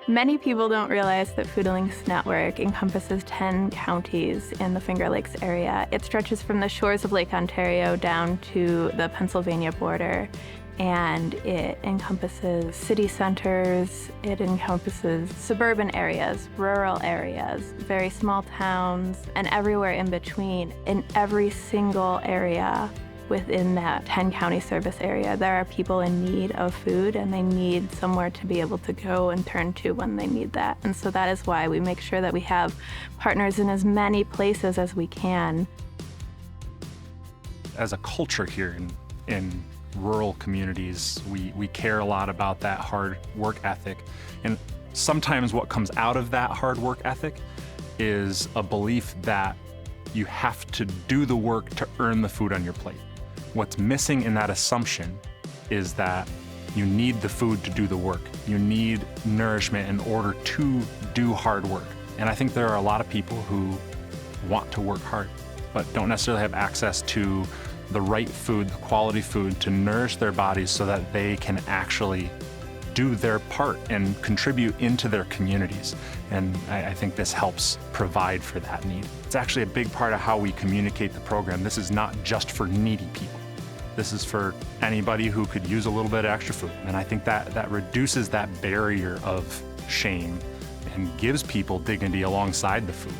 Many people don't realize that Foodlink's network encompasses 10 counties in the Finger Lakes area. It stretches from the shores of Lake Ontario down to the Pennsylvania border, and it encompasses city centers, it encompasses suburban areas, rural areas, very small towns, and everywhere in between. In every single area within that 10-county service area, there are people in need of food, and they need somewhere to be able to go and turn to when they need that. And so that is why we make sure that we have partners in as many places as we can. As a culture here in rural communities, we care a lot about that hard work ethic. And sometimes what comes out of that hard work ethic is a belief that you have to do the work to earn the food on your plate. What's missing in that assumption is that you need the food to do the work. You need nourishment in order to do hard work. And I think there are a lot of people who want to work hard, but don't necessarily have access to the right food, the quality food to nourish their bodies so that they can actually do their part and contribute into their communities. And I think this helps provide for that need. It's actually a big part of how we communicate the program. This is not just for needy people. This is for anybody who could use a little bit of extra food. And I think that reduces that barrier of shame and gives people dignity alongside the food.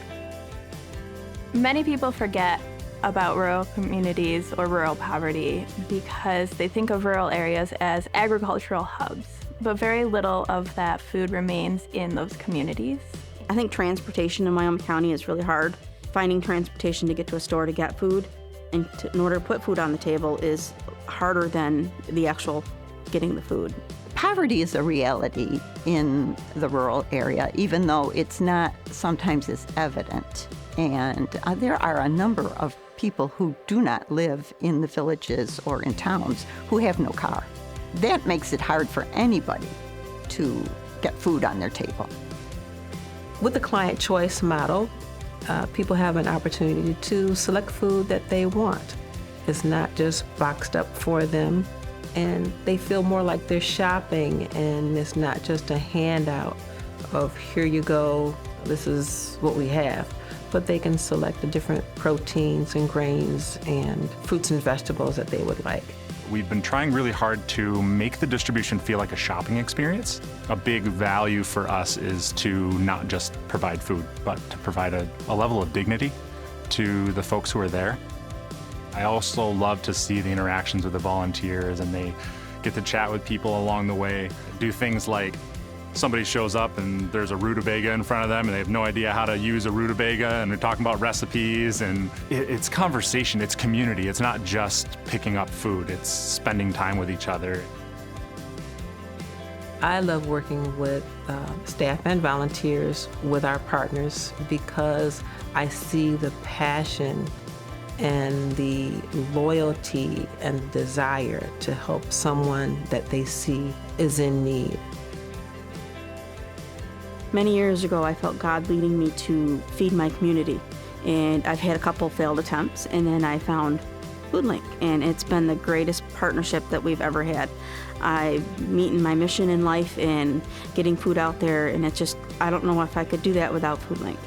Many people forget about rural communities or rural poverty because they think of rural areas as agricultural hubs, but very little of that food remains in those communities. I think transportation in Wyoming County is really hard. Finding transportation to get to a store to get food and in order to put food on the table is harder than the actual getting the food. Poverty is a reality in the rural area, even though it's not sometimes as evident. And there are a number of people who do not live in the villages or in towns who have no car. That makes it hard for anybody to get food on their table. With the client choice model, people have an opportunity to select food that they want. It's not just boxed up for them, and they feel more like they're shopping, and it's not just a handout of here you go, this is what we have. But they can select the different proteins and grains and fruits and vegetables that they would like. We've been trying really hard to make the distribution feel like a shopping experience. A big value for us is to not just provide food, but to provide a level of dignity to the folks who are there. I also love to see the interactions with the volunteers, and they get to chat with people along the way, do things like somebody shows up and there's a rutabaga in front of them and they have no idea how to use a rutabaga, and they're talking about recipes, and it's conversation, it's community. It's not just picking up food, it's spending time with each other. I love working with staff and volunteers with our partners because I see the passion and the loyalty and the desire to help someone that they see is in need. Many years ago, I felt God leading me to feed my community, and I've had a couple failed attempts, and then I found Foodlink, and it's been the greatest partnership that we've ever had. I'm meeting my mission in life and getting food out there, and it's just, I don't know if I could do that without Foodlink.